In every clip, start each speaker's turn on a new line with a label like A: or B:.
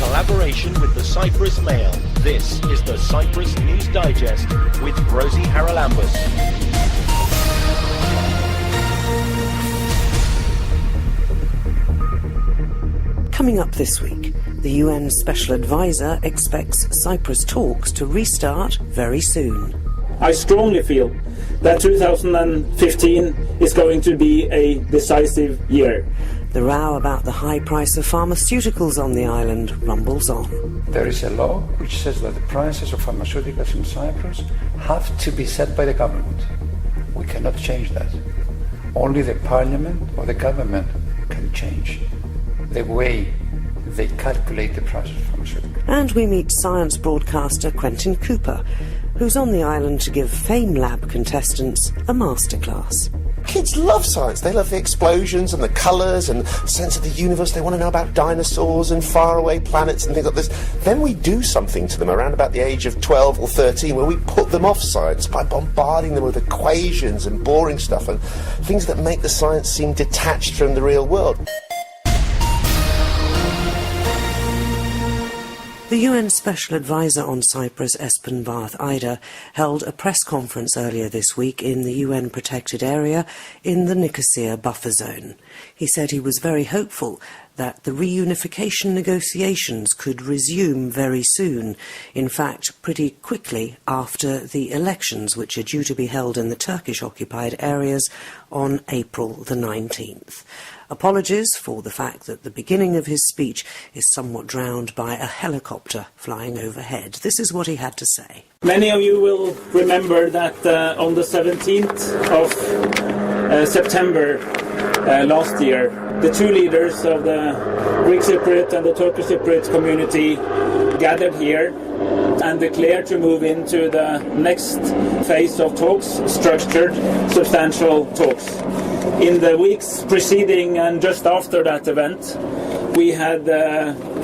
A: collaboration with the Cyprus Mail. This is the Cyprus News Digest with Rosie Charalambous.
B: Coming up this week, the UN Special Advisor expects Cyprus talks to restart very soon.
C: I strongly feel that 2015 is going to be a decisive year.
B: The row about the high price of pharmaceuticals on the island rumbles on.
D: There is a law which says that the prices of pharmaceuticals in Cyprus have to be set by the government. We cannot change that. Only the parliament or the government can change the way they calculate the price of pharmaceuticals.
B: And we meet science broadcaster Quentin Cooper, who's on the island to give FameLab contestants a masterclass.
E: Kids love science. They love the explosions and the colours and sense of the universe. They want to know about dinosaurs and faraway planets and things like this. Then we do something to them around about the age of 12 or 13 where we put them off science by bombarding them with equations and boring stuff and things that make the science seem detached from the real world.
B: The UN Special Advisor on Cyprus, Espen Barth Eider, held a press conference earlier this week in the UN-protected area in the Nicosia buffer zone. He said he was very hopeful that the reunification negotiations could resume very soon, in fact pretty quickly after the elections which are due to be held in the Turkish-occupied areas on April the 19th. Apologies for the fact that the beginning of his speech is somewhat drowned by a helicopter flying overhead. This is what he had to say.
C: Many of you will remember that on the 17th of September last year, the two leaders of the Greek Cypriot and the Turkish Cypriot community gathered here and declared to move into the next phase of talks, structured, substantial talks. In the weeks preceding and just after that event, we had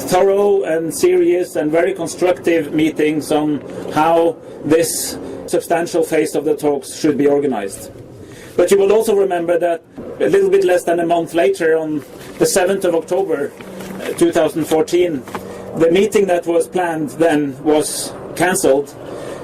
C: thorough and serious and very constructive meetings on how this substantial phase of the talks should be organized. But you will also remember that a little bit less than a month later, on the 7th of October 2014, the meeting that was planned then was cancelled.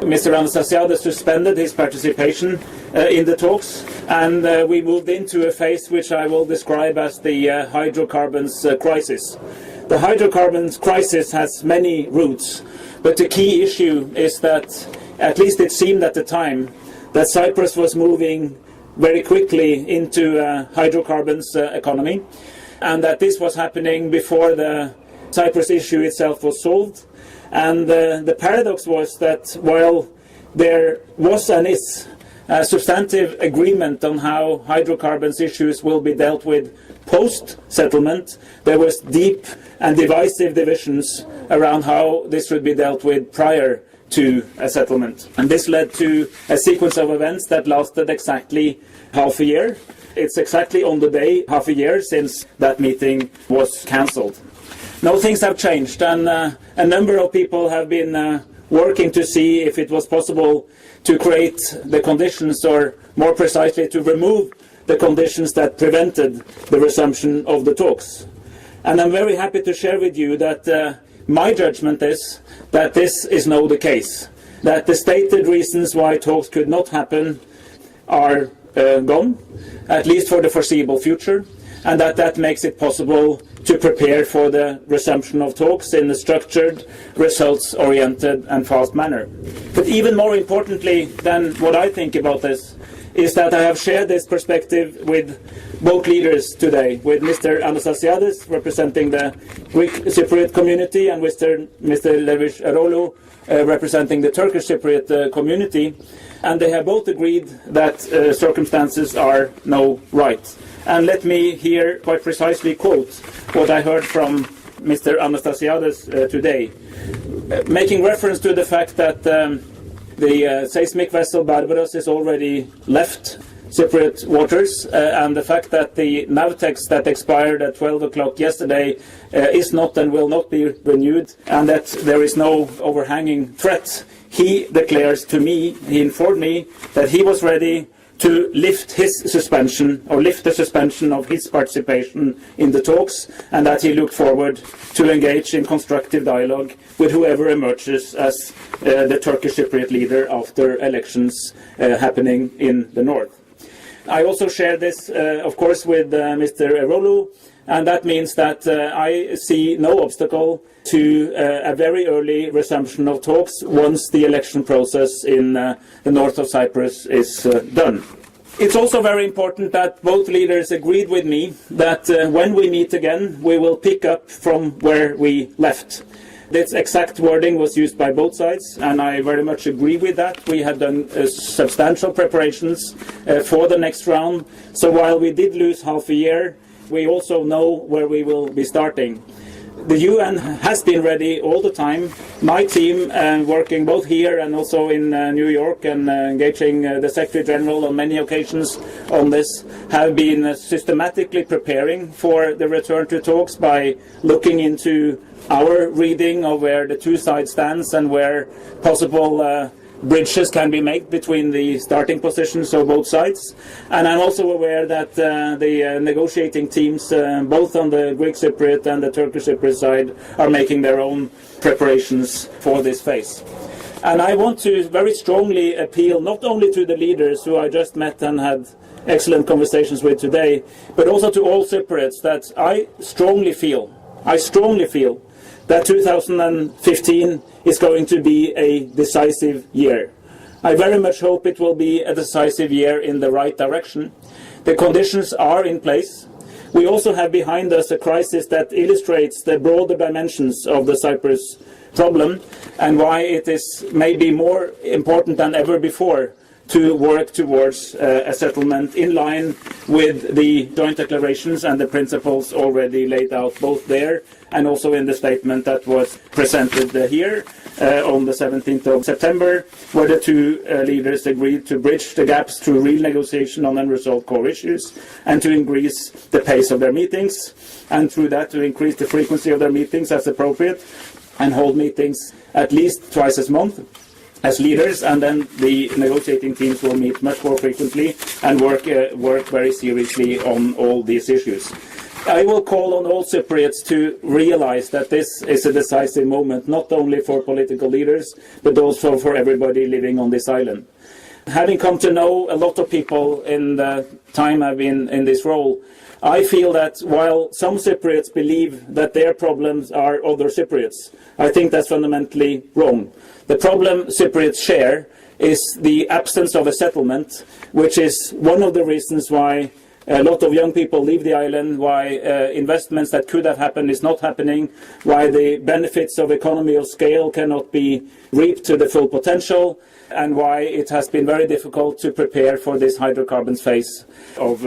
C: Mr. Anastasiades suspended his participation in the talks, and we moved into a phase which I will describe as the hydrocarbons crisis. The hydrocarbons crisis has many roots, but the key issue is that, at least it seemed at the time, that Cyprus was moving very quickly into a hydrocarbons economy, and that this was happening before the Cyprus issue itself was solved. And the paradox was that while there was and is a substantive agreement on how hydrocarbons issues will be dealt with post-settlement, there was deep and divisive divisions around how this should be dealt with prior to a settlement. And this led to a sequence of events that lasted exactly half a year. It's exactly on the day, half a year, since that meeting was cancelled. Now things have changed, and a number of people have been working to see if it was possible to create the conditions, or more precisely to remove the conditions that prevented the resumption of the talks. And I'm very happy to share with you that my judgment is that this is now the case, that the stated reasons why talks could not happen are gone, at least for the foreseeable future, and that makes it possible to prepare for the resumption of talks in a structured, results-oriented and fast manner. But even more importantly than what I think about this is that I have shared this perspective with both leaders today, with Mr. Anastasiades, representing the Greek Cypriot community, and Mr. Levish Erolu, representing the Turkish Cypriot community, and they have both agreed that circumstances are now right. And let me here quite precisely quote what I heard from Mr. Anastasiades today, making reference to the fact that the seismic vessel Barbaros is already left Cypriot waters, and the fact that the Navtex that expired at 12 o'clock yesterday is not and will not be renewed, and that there is no overhanging threat. He declares to me, he informed me, that he was ready to lift his suspension, or lift the suspension of his participation in the talks, and that he looked forward to engage in constructive dialogue with whoever emerges as the Turkish Cypriot leader after elections happening in the north. I also share this, of course, with Mr. Eroglu, and that means that I see no obstacle to a very early resumption of talks once the election process in the north of Cyprus is done. It's also very important that both leaders agreed with me that when we meet again, we will pick up from where we left. This exact wording was used by both sides, and I very much agree with that. We had done substantial preparations for the next round, so while we did lose half a year, we also know where we will be starting. The UN has been ready all the time. My team, working both here and also in New York and engaging the Secretary General on many occasions on this, have been systematically preparing for the return to talks by looking into our reading of where the two sides stands and where possible bridges can be made between the starting positions of both sides. And I'm also aware that the negotiating teams, both on the Greek Cypriot and the Turkish Cypriot side, are making their own preparations for this phase. And I want to very strongly appeal not only to the leaders who I just met and had excellent conversations with today, but also to all Cypriots that I strongly feel that 2015 is going to be a decisive year. I very much hope it will be a decisive year in the right direction. The conditions are in place. We also have behind us a crisis that illustrates the broader dimensions of the Cyprus problem and why it is maybe more important than ever before to work towards a settlement in line with the joint declarations and the principles already laid out both there and also in the statement that was presented here on the 17th of September, where the two leaders agreed to bridge the gaps through real negotiation on unresolved core issues and to increase the pace of their meetings, and through that to increase the frequency of their meetings as appropriate and hold meetings at least twice a month as leaders, and then the negotiating teams will meet much more frequently and work very seriously on all these issues. I will call on all Cypriots to realize that this is a decisive moment, not only for political leaders, but also for everybody living on this island. Having come to know a lot of people in the time I've been in this role, I feel that while some Cypriots believe that their problems are other Cypriots, I think that's fundamentally wrong. The problem Cypriots share is the absence of a settlement, which is one of the reasons why a lot of young people leave the island, why investments that could have happened is not happening, why the benefits of economy of scale cannot be reaped to the full potential, and why it has been very difficult to prepare for this hydrocarbons phase of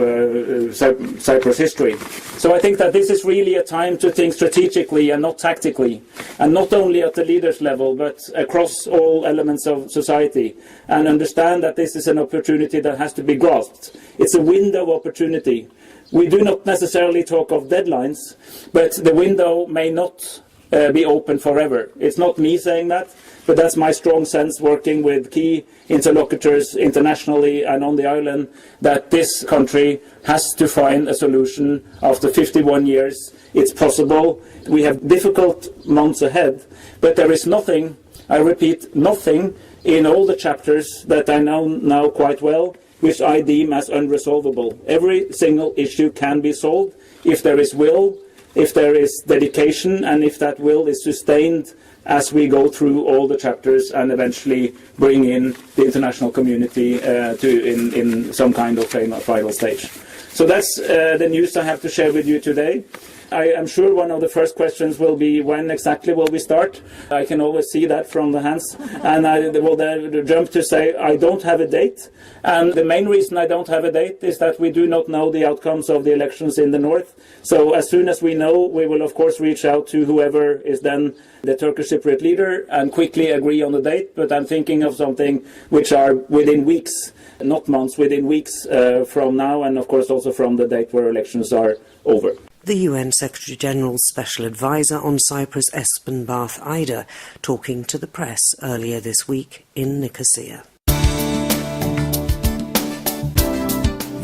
C: Cyprus history. So I think that this is really a time to think strategically and not tactically, and not only at the leaders level, but across all elements of society, and understand that this is an opportunity that has to be grasped. It's a window of opportunity. We do not necessarily talk of deadlines, but the window may not be open forever. It's not me saying that, but that's my strong sense working with key interlocutors internationally and on the island, that this country has to find a solution after 51 years. It's possible. We have difficult months ahead, but there is nothing, I repeat, nothing in all the chapters that I know now quite well, which I deem as unresolvable. Every single issue can be solved if there is will, if there is dedication, and if that will is sustained as we go through all the chapters and eventually bring in the international community in some kind of final stage. So that's the news I have to share with you today. I am sure one of the first questions will be, when exactly will we start? I can always see that from the hands, and I will then jump to say I don't have a date. And the main reason I don't have a date is that we do not know the outcomes of the elections in the north. So as soon as we know, we will of course reach out to whoever is then the Turkish Cypriot leader and quickly agree on the date. But I'm thinking of something which are within weeks, not months, within weeks from now, and of course also from the date where elections are over.
B: The UN Secretary-General's Special Advisor on Cyprus, Espen Barth Eider, talking to the press earlier this week in Nicosia.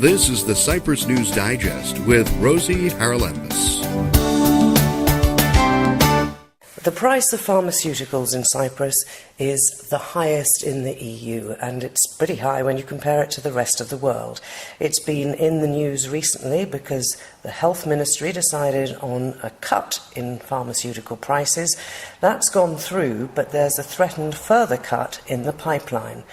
F: This is the Cyprus News Digest with Rosie Charalambous.
B: The price of pharmaceuticals in Cyprus is the highest in the EU, and it's pretty high when you compare it to the rest of the world. It's been in the news recently because the Health Ministry decided on a cut in pharmaceutical prices. That's gone through, but there's a threatened further cut in the pipeline.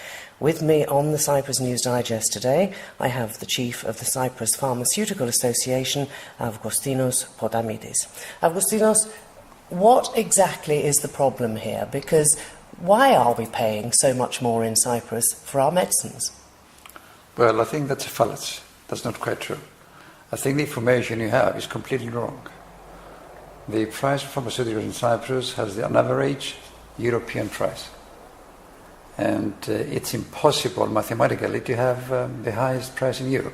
B: With me on the Cyprus News Digest today, I have the chief of the Cyprus Pharmaceutical Association, Avgostinos Potamidis. Avgostinos, what exactly is the problem here? Because why are we paying so much more in Cyprus for our medicines?
D: Well, I think that's a fallacy. That's not quite true. I think the information you have is completely wrong. The price of pharmaceuticals in Cyprus has on average European price. And it's impossible mathematically to have the highest price in Europe.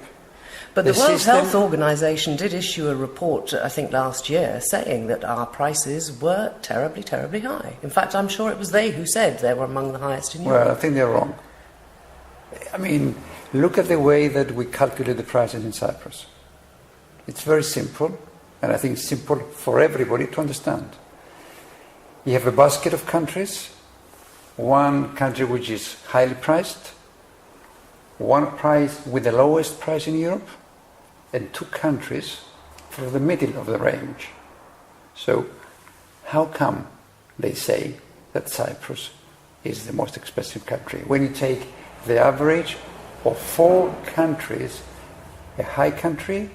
B: But the World Health Organization did issue a report, I think last year, saying that our prices were terribly, terribly high. In fact, I'm sure it was they who said they were among the highest in Europe.
D: Well, I think they're wrong. I mean, look at the way that we calculate the prices in Cyprus. It's very simple, and I think it's simple for everybody to understand. You have a basket of countries, one country which is highly priced, one price with the lowest price in Europe, and two countries for the middle of the range. So how come they say that Cyprus is the most expensive country when you take the average of four countries, a high country,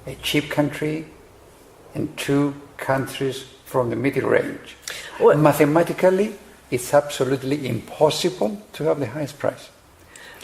D: a cheap country, and two countries from the middle range?
B: Well,
D: mathematically, it's absolutely impossible to have the highest price.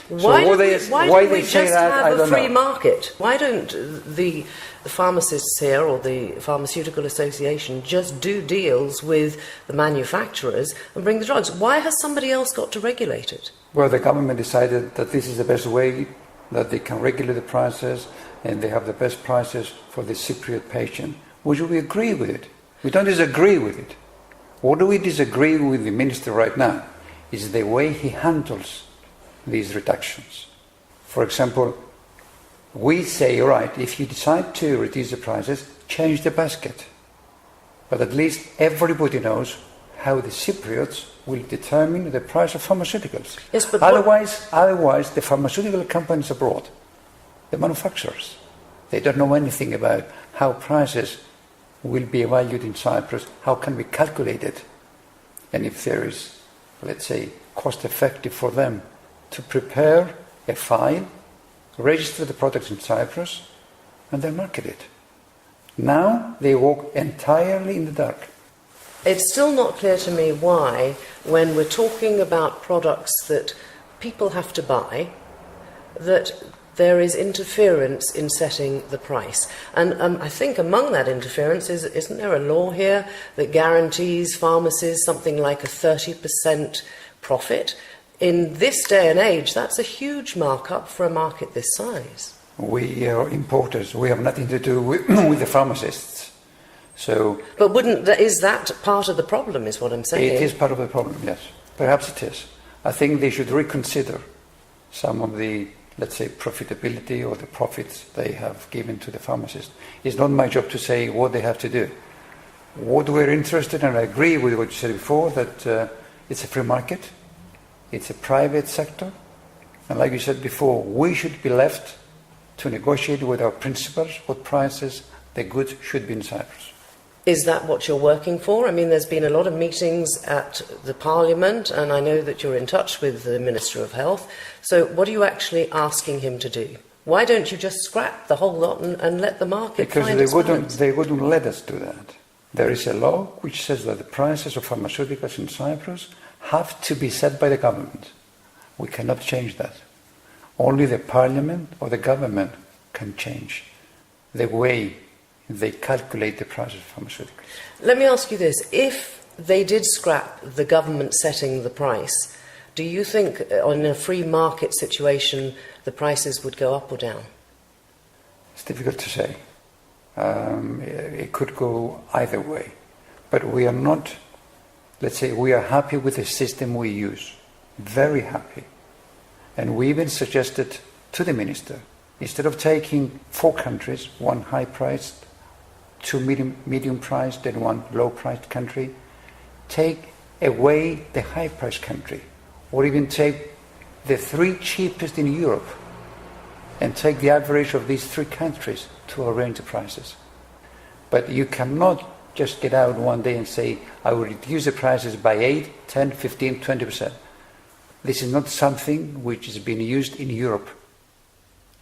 B: Why don't we just have a free
D: know.
B: market? Why don't the pharmacists here or the Pharmaceutical Association just do deals with the manufacturers and bring the drugs? Why has somebody else got to regulate it?
D: Well, the government decided that this is the best way that they can regulate the prices, and they have the best prices for the Cypriot patient, which we agree with it. We don't disagree with it. What do we disagree with the minister right now is the way he handles these reductions. For example, we say, all right, if you decide to reduce the prices, change the basket. But at least everybody knows how the Cypriots will determine the price of pharmaceuticals.
B: Yes, but
D: otherwise, the pharmaceutical companies abroad, the manufacturers, they don't know anything about how prices will be valued in Cyprus, how can we calculate it, and if there is, let's say, cost effective for them to prepare a file, register the products in Cyprus, and then market it. Now they walk entirely in the dark.
B: It's still not clear to me why, when we're talking about products that people have to buy, that there is interference in setting the price. And I think among that interference isn't there a law here that guarantees pharmacies something like a 30% profit? In this day and age, that's a huge markup for a market this size.
D: We are importers. We have nothing to do with the pharmacists.
B: But is that part of the problem, is what I'm saying?
D: It is part of the problem, yes. Perhaps it is. I think they should reconsider some of the, let's say, profitability or the profits they have given to the pharmacists. It's not my job to say what they have to do. What we're interested in, and I agree with what you said before, that it's a free market. It's a private sector, and like you said before, we should be left to negotiate with our principals what prices the goods should be in Cyprus.
B: Is that what you're working for? I mean, there's been a lot of meetings at the Parliament, and I know that you're in touch with the Minister of Health. So what are you actually asking him to do? Why don't you just scrap the whole lot and let the market find its balance?
D: Because they wouldn't let us do that. There is a law which says that the prices of pharmaceuticals in Cyprus have to be set by the government. We cannot change that. Only the Parliament or the government can change the way they calculate the price of pharmaceuticals.
B: Let me ask you this. If they did scrap the government setting the price, do you think in a free market situation the prices would go up or down?
D: It's difficult to say. It could go either way. But we are not, let's say, we are happy with the system we use. Very happy. And we even suggested to the minister, instead of taking 4 countries, one high-priced, 2 medium-priced, and 1 low-priced country, take away the high-priced country, or even take the 3 cheapest in Europe and take the average of these 3 countries to arrange the prices. But you cannot just get out one day and say, I will reduce the prices by 8, 10, 15, 20%. This is not something which is being used in Europe.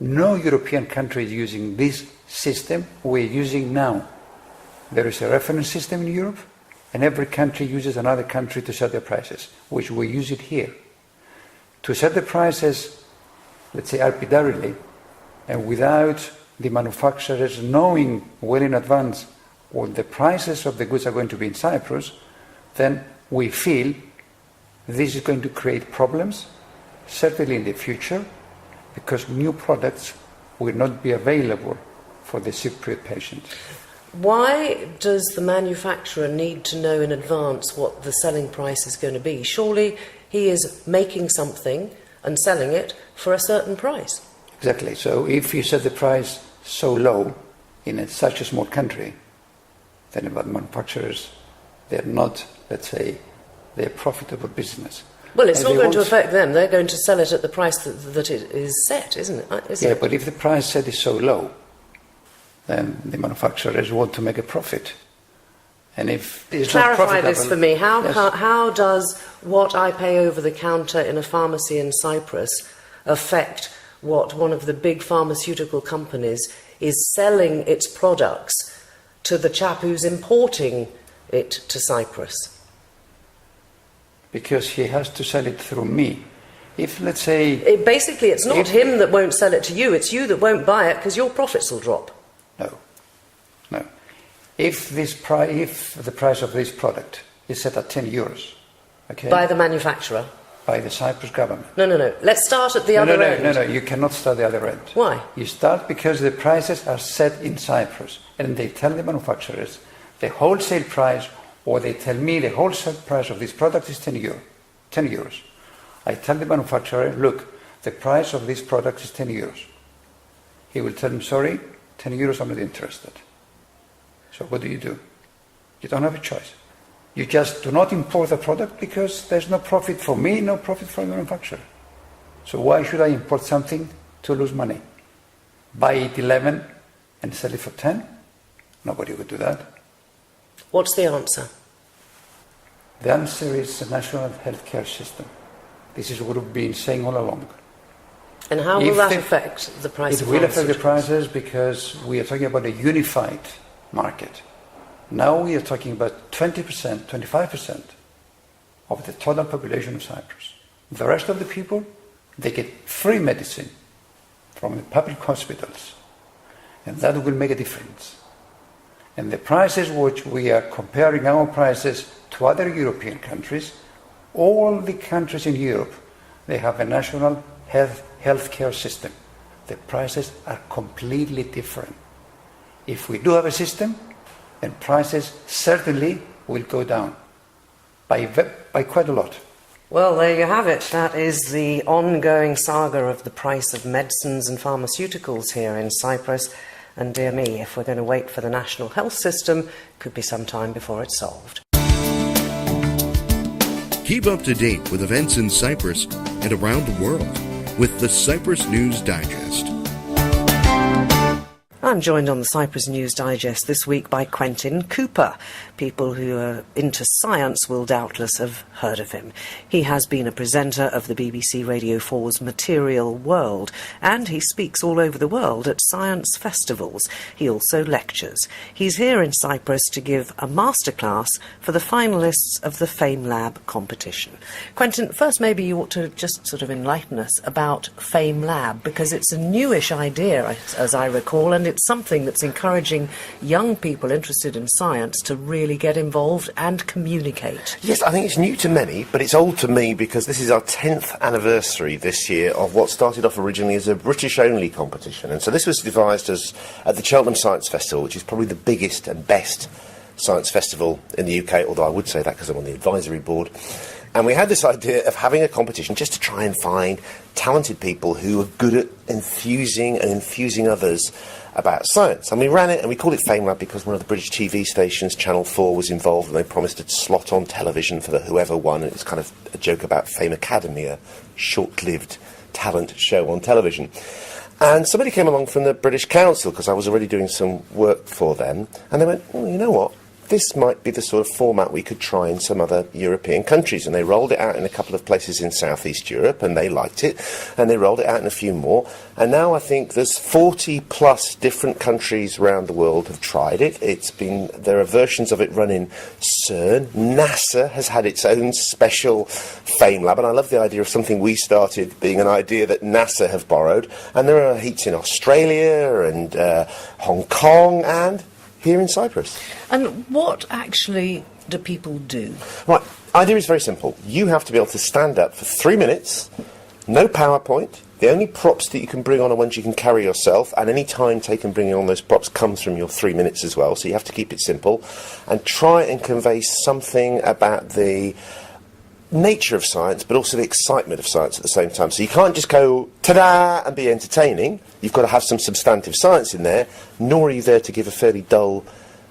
D: No European country is using this system we're using now. There is a reference system in Europe, and every country uses another country to set their prices, which we use it here. To set the prices, let's say arbitrarily, and without the manufacturers knowing well in advance what the prices of the goods are going to be in Cyprus, then we feel this is going to create problems, certainly in the future, because new products will not be available for the Cypriot patient.
B: Why does the manufacturer need to know in advance what the selling price is going to be? Surely he is making something and selling it for a certain price.
D: Exactly. So if you set the price so low in such a small country, then about manufacturers, they're not, let's say, they're a profitable business.
B: Well, it's not going to affect them. They're going to sell it at the price that it is set, isn't it?
D: Yeah, but if the price set is so low, then the manufacturers want to make a profit. And if it's not profitable...
B: Clarify this for me. How does what I pay over the counter in a pharmacy in Cyprus affect what one of the big pharmaceutical companies is selling its products to the chap who's importing it to Cyprus?
D: Because he has to sell it through me. If, let's say...
B: Basically, it's not him that won't sell it to you, it's you that won't buy it because your profits will drop.
D: No. If the price of this product is set at 10 euros, okay?
B: By the manufacturer?
D: By the Cyprus government.
B: No. Let's start at the other end.
D: No, you cannot start the other end.
B: Why?
D: You start because the prices are set in Cyprus, and they tell the manufacturers the wholesale price, or they tell me the wholesale price of this product is 10 euros. I tell the manufacturer, look, the price of this product is 10 euros. He will tell me, sorry, 10 euros, I'm not interested. So what do? You don't have a choice. You just do not import the product because there's no profit for me, no profit for the manufacturer. So why should I import something to lose money? Buy it 11 and sell it for 10? Nobody would do that.
B: What's the answer?
D: The answer is the national healthcare system. This is what we've been saying all along.
B: And how will that affect the price of pharmaceuticals? It will affect the
D: prices because we are talking about a unified market. Now we are talking about 20%, 25% of the total population of Cyprus. The rest of the people, they get free medicine from the public hospitals. And that will make a difference. And the prices which we are comparing our prices to other European countries, all the countries in Europe, they have a national healthcare system. The prices are completely different. If we do have a system, then prices certainly will go down by quite a lot.
B: Well, there you have it. That is the ongoing saga of the price of medicines and pharmaceuticals here in Cyprus. And dear me, if we're going to wait for the national health system, it could be some time before it's solved.
F: Keep up to date with events in Cyprus and around the world with the Cyprus News Digest.
B: I'm joined on the Cyprus News Digest this week by Quentin Cooper. People who are into science will doubtless have heard of him. He has been a presenter of the BBC Radio 4's Material World, and he speaks all over the world at science festivals. He also lectures. He's here in Cyprus to give a masterclass for the finalists of the FameLab competition. Quentin, first maybe you ought to just sort of enlighten us about FameLab, because it's a newish idea, as I recall, and it's something that's encouraging young people interested in science to really get involved and communicate.
E: Yes, I think it's new to many, but it's old to me because this is our 10th anniversary this year of what started off originally as a British-only competition. And so this was devised as at the Charalambous Science Festival, which is probably the biggest and best science festival in the UK, although I would say that because I'm on the advisory board. And we had this idea of having a competition just to try and find talented people who are good at infusing others about science. And we ran it, and we called it FameLab because one of the British TV stations, Channel 4, was involved, and they promised a slot on television for the whoever won. And it's kind of a joke about Fame Academy, a short-lived talent show on television. And somebody came along from the British Council, because I was already doing some work for them, and they went, well, you know what? This might be the sort of format we could try in some other European countries. And they rolled it out in a couple of places in Southeast Europe, and they liked it, and they rolled it out in a few more. And now I think there's 40 plus different countries around the world have tried it. There are versions of it run in CERN. NASA has had its own special FameLab, and I love the idea of something we started being an idea that NASA have borrowed. And there are heats in Australia and Hong Kong and here in Cyprus.
B: And what actually do people do?
E: Right, idea is very simple. You have to be able to stand up for 3 minutes, no PowerPoint. The only props that you can bring on are ones you can carry yourself, and any time taken bringing on those props comes from your 3 minutes as well, so you have to keep it simple, and try and convey something about the nature of science, but also the excitement of science at the same time. So you can't just go, ta-da, and be entertaining. You've got to have some substantive science in there, nor are you there to give a fairly dull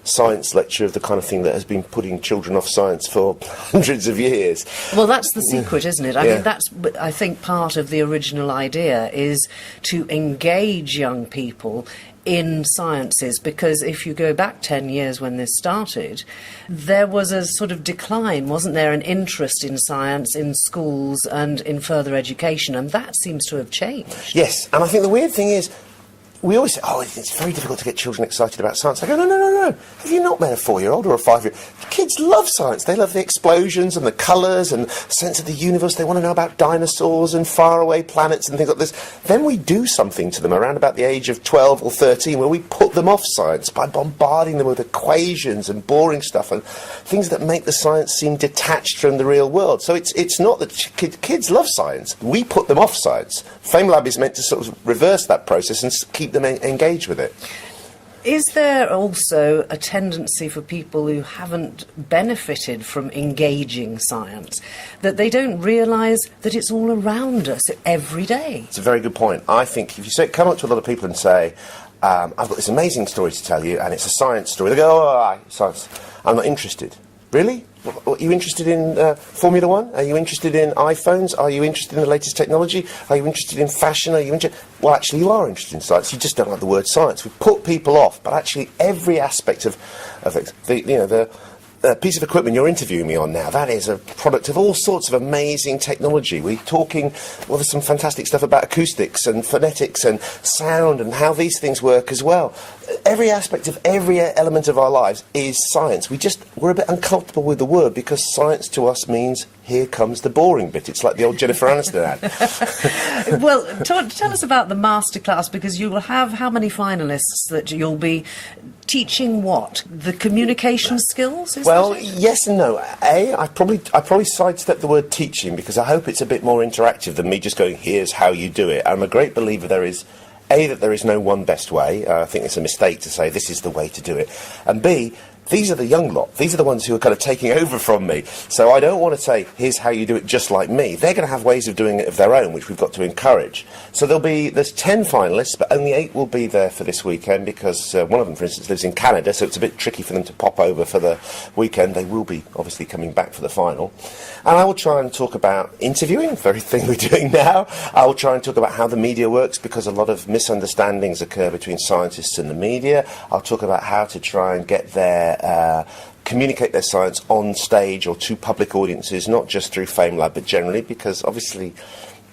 E: science lecture of the kind of thing that has been putting children off science for hundreds of years.
B: Well, that's the secret, isn't it? I
E: Yeah.
B: mean, that's, I think, part of the original idea is to engage young people in sciences, because if you go back 10 years when this started, there was a sort of decline, wasn't there, an interest in science in schools and in further education, and that seems to have changed.
E: Yes, and I think the weird thing is, we always say, oh, it's very difficult to get children excited about science. I go, no. Have you not met a 4-year-old or a 5-year-old? Kids love science. They love the explosions and the colours and sense of the universe. They want to know about dinosaurs and faraway planets and things like this. Then we do something to them around about the age of 12 or 13 where we put them off science by bombarding them with equations and boring stuff and things that make the science seem detached from the real world. So it's not that kids love science. We put them off science. FameLab is meant to sort of reverse that process and keep them engaged with it.
B: Is there also a tendency for people who haven't benefited from engaging science, that they don't realise that it's all around us every day?
E: It's a very good point. I think if you come up to a lot of people and say, I've got this amazing story to tell you, and it's a science story, they go, oh, science, I'm not interested. Really? Are you interested in Formula One? Are you interested in iPhones? Are you interested in the latest technology? Are you interested in fashion? Are you interested? Well, actually, you are interested in science. You just don't like the word science. We put people off, but actually, every aspect of it, the piece of equipment you're interviewing me on now, that is a product of all sorts of amazing technology. We're talking, well, there's some fantastic stuff about acoustics and phonetics and sound and how these things work as well. Every aspect of every element of our lives is science. We're a bit uncomfortable with the word because science to us means here comes the boring bit. It's like the old Jennifer Aniston ad.
B: Well, tell us about the masterclass, because you will have how many finalists that you'll be teaching what? The communication skills?
E: Well, yes and no. I probably sidestep the word teaching because I hope it's a bit more interactive than me just going, here's how you do it. I'm a great believer that there is no one best way. I think it's a mistake to say this is the way to do it. And B, these are the young lot. These are the ones who are kind of taking over from me. So I don't want to say, here's how you do it just like me. They're going to have ways of doing it of their own, which we've got to encourage. So there's 10 finalists, but only 8 will be there for this weekend because one of them, for instance, lives in Canada, so it's a bit tricky for them to pop over for the weekend. They will be obviously coming back for the final. And I will try and talk about interviewing, the very thing we're doing now. I will try and talk about how the media works because a lot of misunderstandings occur between scientists and the media. I'll talk about how to try and get communicate their science on stage or to public audiences, not just through FameLab, but generally, because obviously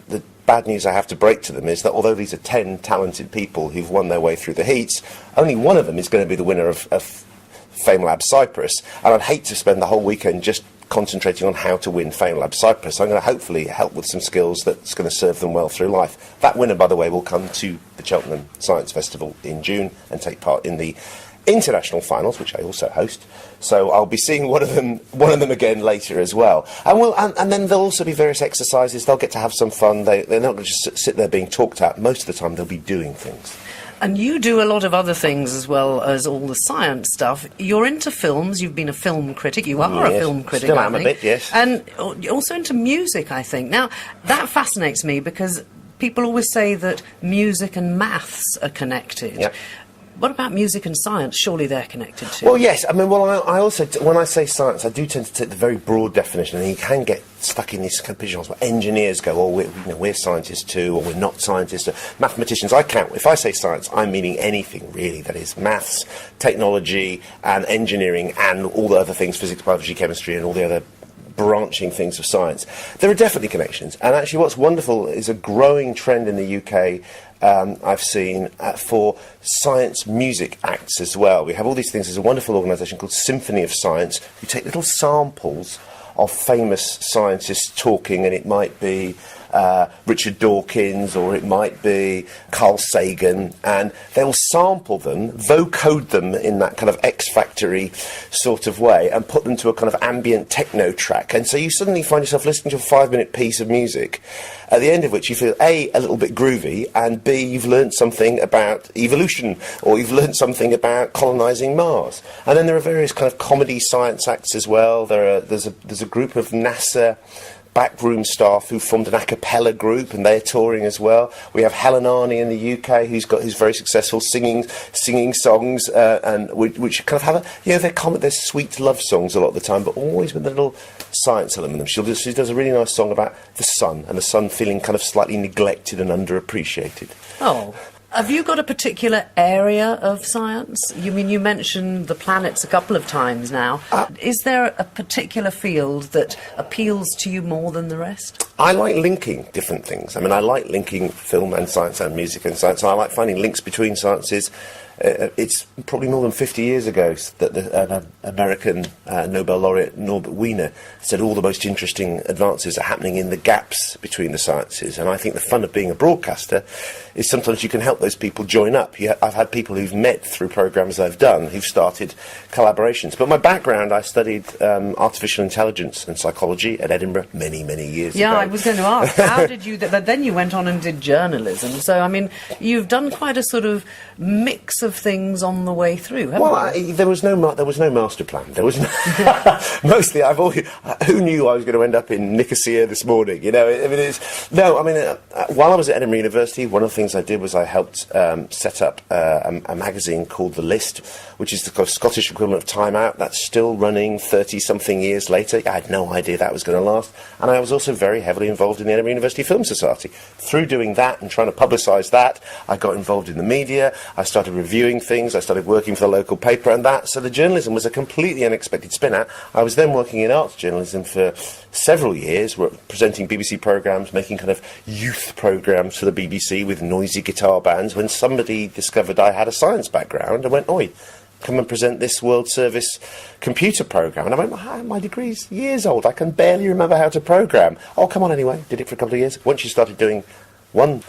E: the bad news I have to break to them is that although these are 10 talented people who've won their way through the heats, only one of them is going to be the winner of FameLab Cyprus, and I'd hate to spend the whole weekend just concentrating on how to win FameLab Cyprus. I'm going to hopefully help with some skills that's going to serve them well through life. That winner, by the way, will come to the Cheltenham Science Festival in June and take part in the international finals, which I also host. So I'll be seeing one of them again later as well. And then there'll also be various exercises. They'll get to have some fun. They're not going to just sit there being talked at. Most of the time they'll be doing things.
B: And you do a lot of other things as well as all the science stuff. You're into films. You've been a film critic. You are a film critic,
E: Still
B: I
E: am a
B: think.
E: bit, yes.
B: And you're also into music, I think. Now, that fascinates me because people always say that music and maths are connected.
E: Yep.
B: What about music and science? Surely they're connected too.
E: Well, yes. I mean, I also, when I say science, I do tend to take the very broad definition, and you can get stuck in these kind of pigeonholes where engineers go, oh, we're scientists too, or we're not scientists. Mathematicians, if I say science, I'm meaning anything really that is maths, technology, and engineering, and all the other things, physics, biology, chemistry, and all the other branching things of science. There are definitely connections, and actually what's wonderful is a growing trend in the UK I've seen for science music acts as well. We have all these things. There's a wonderful organisation called Symphony of Science who take little samples of famous scientists talking, and it might be Richard Dawkins, or it might be Carl Sagan, and they'll sample them, vocode them in that kind of X-Factory sort of way, and put them to a kind of ambient techno track. And so you suddenly find yourself listening to a 5-minute piece of music, at the end of which you feel A, a little bit groovy, and B, you've learned something about evolution, or you've learned something about colonising Mars. And then there are various kind of comedy science acts as well. There's a group of NASA backroom staff who formed an a cappella group, and they're touring as well. We have Helen Arney in the UK who's very successful singing songs, and which kind of have they're sweet love songs a lot of the time, but always with a little science element in them. She does a really nice song about the sun, and the sun feeling kind of slightly neglected and underappreciated.
B: Oh. Have you got a particular area of science? You mentioned the planets a couple of times now. Is there a particular field that appeals to you more than the rest?
E: I like linking different things. I like linking film and science and music and science, and I like finding links between sciences. It's probably more than 50 years ago that an American Nobel laureate, Norbert Wiener, said all the most interesting advances are happening in the gaps between the sciences. And I think the fun of being a broadcaster is sometimes you can help those people join up. I've had people who've met through programmes I've done who've started collaborations. But my background, I studied artificial intelligence and psychology at Edinburgh many, many years ago.
B: Yeah, I was going to ask, how did you... But then you went on and did journalism. So, you've done quite a sort of mix of things on the way through, haven't you?
E: There was no master plan. There was no mostly who knew I was going to end up in Nicosia this morning? While I was at Edinburgh University, one of the things I did was I helped set up a magazine called The List, which is the Scottish equivalent of Time Out. That's still running 30-something years later. I had no idea that was going to last. And I was also very heavily involved in the Edinburgh University Film Society. Through doing that and trying to publicise that, I got involved in the media. I started reviewing things. I started working for the local paper, and so the journalism was a completely unexpected spin out. I was then working in arts journalism for several years, presenting BBC programmes, making kind of youth programmes for the BBC with noisy guitar bands, when somebody discovered I had a science background and went, "Oi, come and present this World Service computer programme." And I went, my degree's years old, I can barely remember how to programme. Oh, come on anyway. Did it for a couple of years. Once you started doing one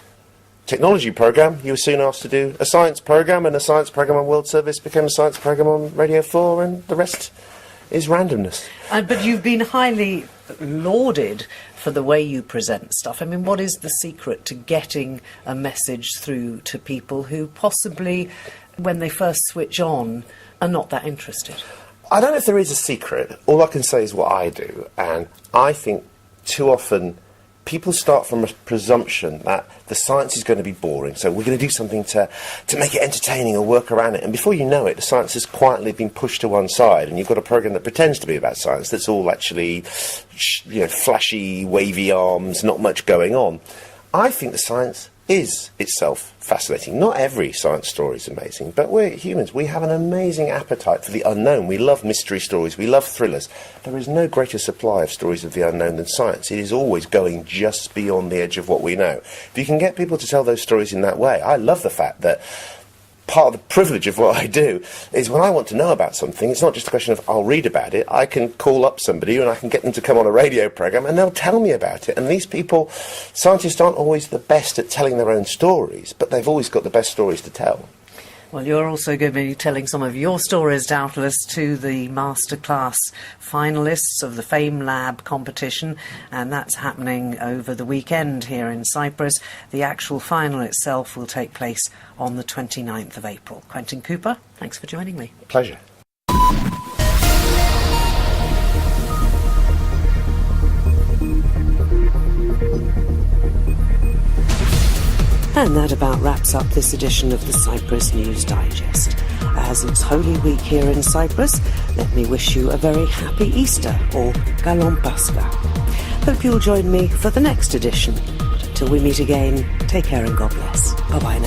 E: technology programme, you were soon asked to do a science programme, and a science programme on World Service became a science programme on Radio 4, and the rest is randomness.
B: But you've been highly lauded for the way you present stuff. What is the secret to getting a message through to people who possibly, when they first switch on, are not that interested?
E: I don't know if there is a secret. All I can say is what I do, and I think too often people start from a presumption that the science is going to be boring, so we're going to do something to make it entertaining or work around it. And before you know it, the science has quietly been pushed to one side, and you've got a programme that pretends to be about science that's all actually, flashy, wavy arms, not much going on. I think the science is itself fascinating. Not every science story is amazing, but we're humans. We have an amazing appetite for the unknown. We love mystery stories. We love thrillers. There is no greater supply of stories of the unknown than science. It is always going just beyond the edge of what we know. If you can get people to tell those stories in that way, I love the fact that part of the privilege of what I do is when I want to know about something, it's not just a question of I'll read about it. I can call up somebody and I can get them to come on a radio programme and they'll tell me about it. And these people, scientists aren't always the best at telling their own stories, but they've always got the best stories to tell.
B: Well, you're also going to be telling some of your stories, doubtless, to the masterclass finalists of the FameLab competition, and that's happening over the weekend here in Cyprus. The actual final itself will take place on the 29th of April. Quentin Cooper, thanks for joining me.
E: Pleasure.
B: And that about wraps up this edition of the Cyprus News Digest. As it's Holy Week here in Cyprus, let me wish you a very happy Easter, or Kalon Pascha. Hope you'll join me for the next edition. But until we meet again, take care and God bless. Bye-bye now.